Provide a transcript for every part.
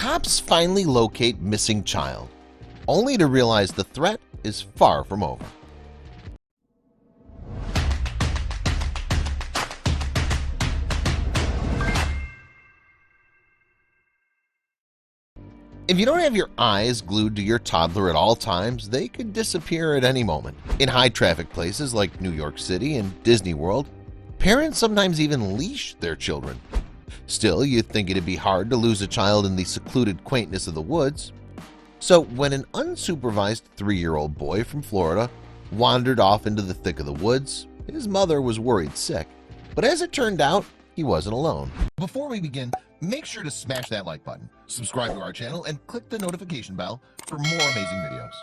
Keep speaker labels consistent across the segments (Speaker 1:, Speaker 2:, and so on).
Speaker 1: Cops finally locate missing child, only to realize the threat is far from over. If you don't have your eyes glued to your toddler at all times, they could disappear at any moment. In high-traffic places like New York City and Disney World, parents sometimes even leash their children. Still, you'd think it'd be hard to lose a child in the secluded quaintness of the woods. So when an unsupervised 3-year-old boy from Florida wandered off into the thick of the woods, his mother was worried sick. But as it turned out, he wasn't alone. Before we begin, make sure to smash that like button, subscribe to our channel, and click the notification bell for more amazing videos.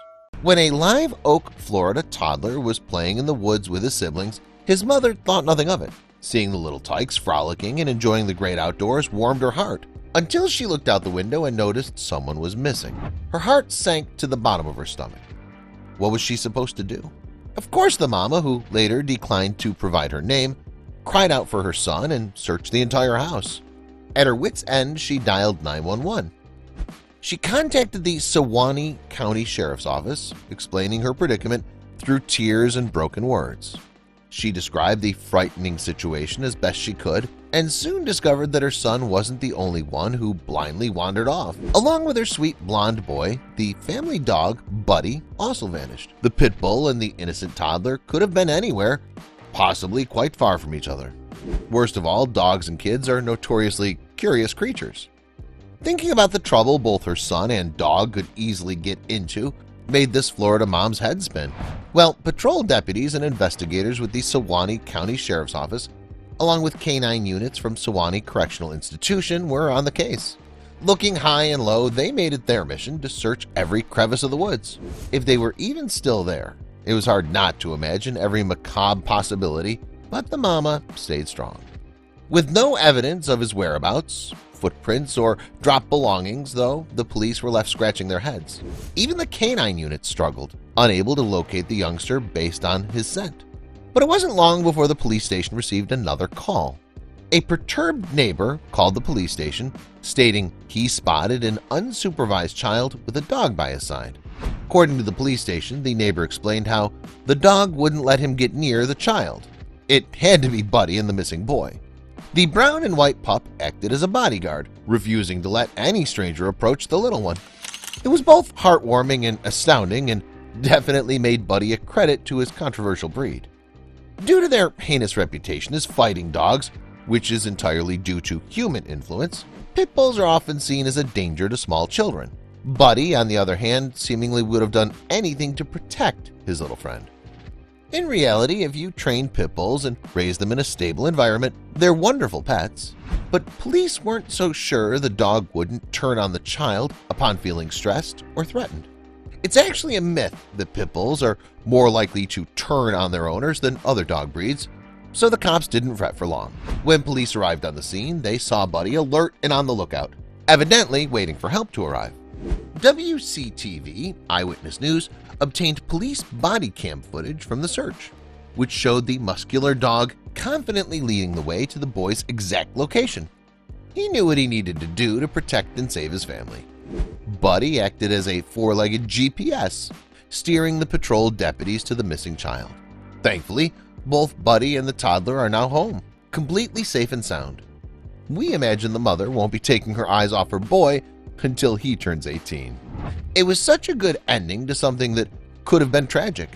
Speaker 1: When a Live Oak, Florida toddler was playing in the woods with his siblings, his mother thought nothing of it. Seeing the little tykes frolicking and enjoying the great outdoors warmed her heart, until she looked out the window and noticed someone was missing. Her heart sank to the bottom of her stomach. What was she supposed to do? Of course, the mama, who later declined to provide her name, cried out for her son and searched the entire house. At her wit's end, she dialed 911. She contacted the Suwannee County Sheriff's Office, explaining her predicament through tears and broken words. She described the frightening situation as best she could and soon discovered that her son wasn't the only one who blindly wandered off. Along with her sweet blonde boy, the family dog, Buddy, also vanished. The pit bull and the innocent toddler could have been anywhere, possibly quite far from each other. Worst of all, dogs and kids are notoriously curious creatures. Thinking about the trouble both her son and dog could easily get into made this Florida mom's head spin. Well, patrol deputies and investigators with the Suwannee County Sheriff's Office, along with canine units from Suwannee Correctional Institution, were on the case. Looking high and low, they made it their mission to search every crevice of the woods. If they were even still there, it was hard not to imagine every macabre possibility, but the mama stayed strong. With no evidence of his whereabouts, footprints, or dropped belongings, though, the police were left scratching their heads. Even the canine unit struggled, unable to locate the youngster based on his scent. But it wasn't long before the police station received another call. A perturbed neighbor called the police station, stating he spotted an unsupervised child with a dog by his side. According to the police station, the neighbor explained how the dog wouldn't let him get near the child. It had to be Buddy and the missing boy. The brown and white pup acted as a bodyguard, refusing to let any stranger approach the little one. It was both heartwarming and astounding, and definitely made Buddy a credit to his controversial breed. Due to their heinous reputation as fighting dogs, which is entirely due to human influence, pit bulls are often seen as a danger to small children. Buddy, on the other hand, seemingly would have done anything to protect his little friend. In reality, if you train pit bulls and raise them in a stable environment, they're wonderful pets. But police weren't so sure the dog wouldn't turn on the child upon feeling stressed or threatened. It's actually a myth that pit bulls are more likely to turn on their owners than other dog breeds, so the cops didn't fret for long. When police arrived on the scene, they saw Buddy alert and on the lookout, evidently waiting for help to arrive. WCTV Eyewitness News obtained police body cam footage from the search, which showed the muscular dog confidently leading the way to the boy's exact location. He knew what he needed to do to protect and save his family. Buddy acted as a four-legged GPS, steering the patrol deputies to the missing child. Thankfully, both Buddy and the toddler are now home, completely safe and sound. We imagine the mother won't be taking her eyes off her boy until he turns 18. It was such a good ending to something that could have been tragic,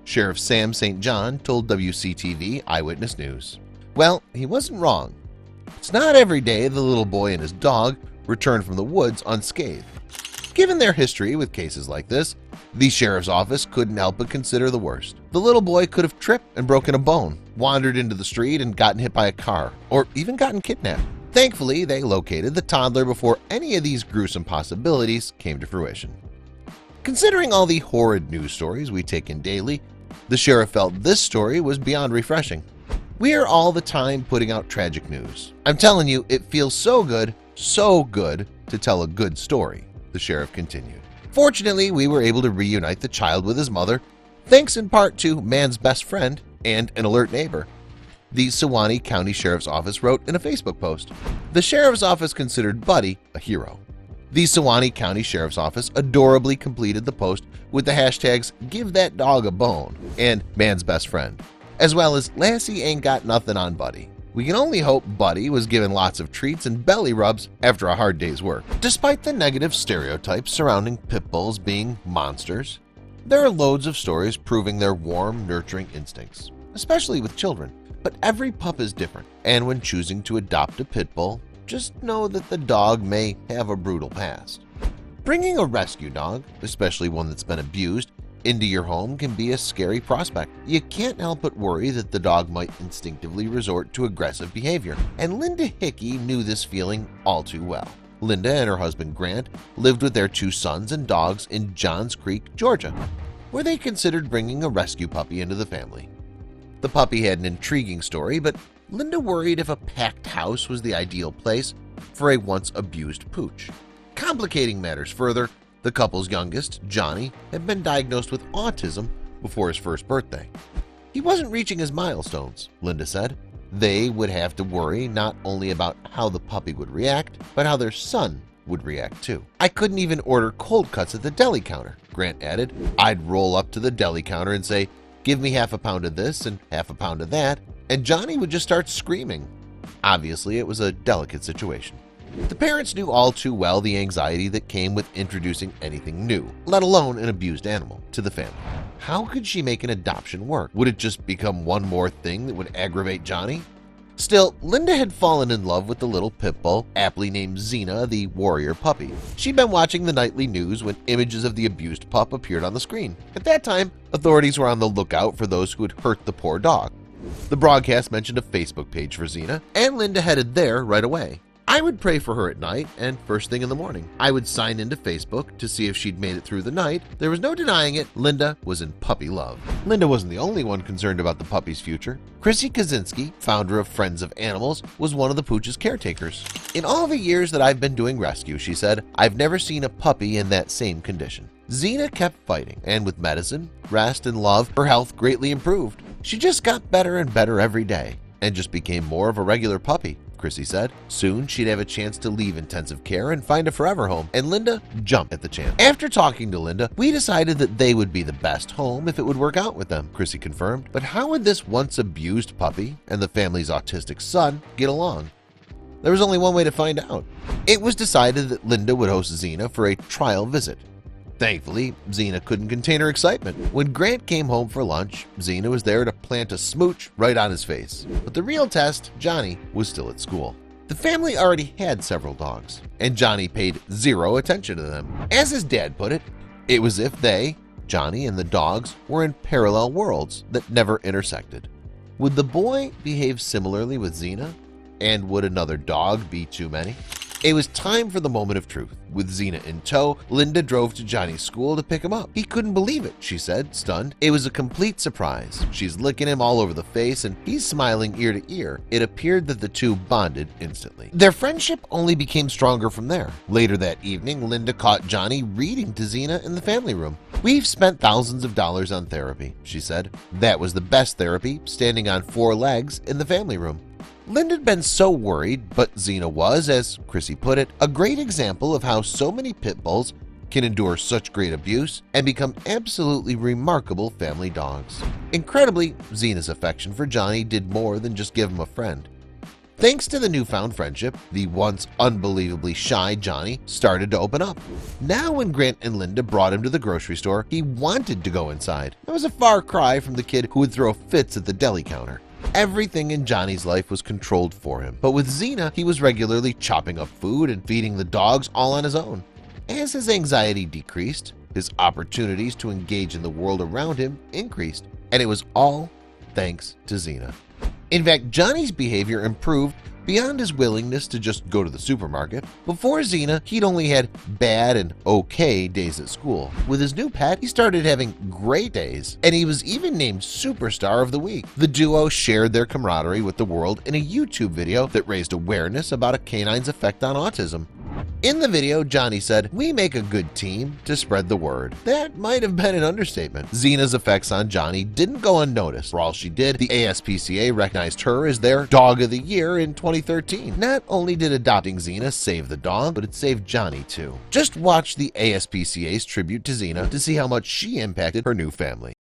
Speaker 1: Sheriff Sam St. John told WCTV Eyewitness News. Well, he wasn't wrong. It's not every day the little boy and his dog return from the woods unscathed. Given their history with cases like this, the sheriff's office couldn't help but consider the worst. The little boy could have tripped and broken a bone, wandered into the street and gotten hit by a car, or even gotten kidnapped. Thankfully, they located the toddler before any of these gruesome possibilities came to fruition. Considering all the horrid news stories we take in daily, the sheriff felt this story was beyond refreshing. We are all the time putting out tragic news. I'm telling you, it feels so good to tell a good story, the sheriff continued. Fortunately, we were able to reunite the child with his mother, thanks in part to man's best friend and an alert neighbor. The Suwannee County Sheriff's Office wrote in a Facebook post, "The Sheriff's Office considered Buddy a hero. The Sewanee County Sheriff's Office adorably completed the post with the hashtags "Give that dog a bone" and "Man's best friend," as well as "Lassie ain't got nothing on Buddy." We can only hope Buddy was given lots of treats and belly rubs after a hard day's work. Despite the negative stereotypes surrounding pit bulls being monsters, there are loads of stories proving their warm, nurturing instincts, especially with children. But every pup is different, and when choosing to adopt a pit bull, just know that the dog may have a brutal past. Bringing a rescue dog, especially one that's been abused, into your home can be a scary prospect. You can't help but worry that the dog might instinctively resort to aggressive behavior, and Linda Hickey knew this feeling all too well. Linda and her husband Grant lived with their 2 sons and dogs in Johns Creek, Georgia, where they considered bringing a rescue puppy into the family. The puppy had an intriguing story, but Linda worried if a packed house was the ideal place for a once abused pooch. Complicating matters further, the couple's youngest, Johnny, had been diagnosed with autism before his first birthday. He wasn't reaching his milestones, Linda said. They would have to worry not only about how the puppy would react, but how their son would react too. "I couldn't even order cold cuts at the deli counter," Grant added. "I'd roll up to the deli counter and say, 'Give me half a pound of this and half a pound of that,' and Johnny would just start screaming." Obviously, it was a delicate situation. The parents knew all too well the anxiety that came with introducing anything new, let alone an abused animal, to the family. How could she make an adoption work? Would it just become one more thing that would aggravate Johnny? Still, Linda had fallen in love with the little pit bull, aptly named Xena, the warrior puppy. She'd been watching the nightly news when images of the abused pup appeared on the screen. At that time, authorities were on the lookout for those who had hurt the poor dog. The broadcast mentioned a Facebook page for Xena, and Linda headed there right away. I would pray for her at night and first thing in the morning. I would sign into Facebook to see if she'd made it through the night. There was no denying it, Linda was in puppy love. Linda wasn't the only one concerned about the puppy's future. Chrissy Kaczynski, founder of Friends of Animals, was one of the pooch's caretakers. "In all the years that I've been doing rescue," she said, "I've never seen a puppy in that same condition." Xena kept fighting, and with medicine, rest, and love, her health greatly improved. She just got better and better every day, and just became more of a regular puppy, Chrissy said. Soon she'd have a chance to leave intensive care and find a forever home, and Linda jumped at the chance. "After talking to Linda, we decided that they would be the best home if it would work out with them," Chrissy confirmed. But how would this once abused puppy and the family's autistic son get along? There was only one way to find out. It was decided that Linda would host Xena for a trial visit. Thankfully, Xena couldn't contain her excitement. When Grant came home for lunch, Xena was there to plant a smooch right on his face. But the real test, Johnny, was still at school. The family already had several dogs, and Johnny paid zero attention to them. As his dad put it, it was as if they, Johnny and the dogs, were in parallel worlds that never intersected. Would the boy behave similarly with Xena? And would another dog be too many? It was time for the moment of truth. With Xena in tow, Linda drove to Johnny's school to pick him up. "He couldn't believe it," she said, stunned. "It was a complete surprise. She's licking him all over the face, and he's smiling ear to ear." It appeared that the two bonded instantly. Their friendship only became stronger from there. Later that evening, Linda caught Johnny reading to Xena in the family room. "We've spent thousands of dollars on therapy," she said. "That was the best therapy, standing on 4 legs in the family room." Linda had been so worried, but Xena was, as Chrissy put it, a great example of how so many pit bulls can endure such great abuse and become absolutely remarkable family dogs. Incredibly, Xena's affection for Johnny did more than just give him a friend. Thanks to the newfound friendship, the once unbelievably shy Johnny started to open up. Now when Grant and Linda brought him to the grocery store, he wanted to go inside. It was a far cry from the kid who would throw fits at the deli counter. Everything in Johnny's life was controlled for him, but with Xena, he was regularly chopping up food and feeding the dogs all on his own. As his anxiety decreased, his opportunities to engage in the world around him increased, and it was all thanks to Xena. In fact, Johnny's behavior improved beyond his willingness to just go to the supermarket. Before Xena, he'd only had bad and okay days at school. With his new pet, he started having great days, and he was even named Superstar of the Week. The duo shared their camaraderie with the world in a YouTube video that raised awareness about a canine's effect on autism. In the video, Johnny said, "We make a good team to spread the word." That might have been an understatement. Xena's effects on Johnny didn't go unnoticed. For all she did, the ASPCA recognized her as their Dog of the Year in 2013. Not only did adopting Xena save the dog, but it saved Johnny too. Just watch the ASPCA's tribute to Xena to see how much she impacted her new family.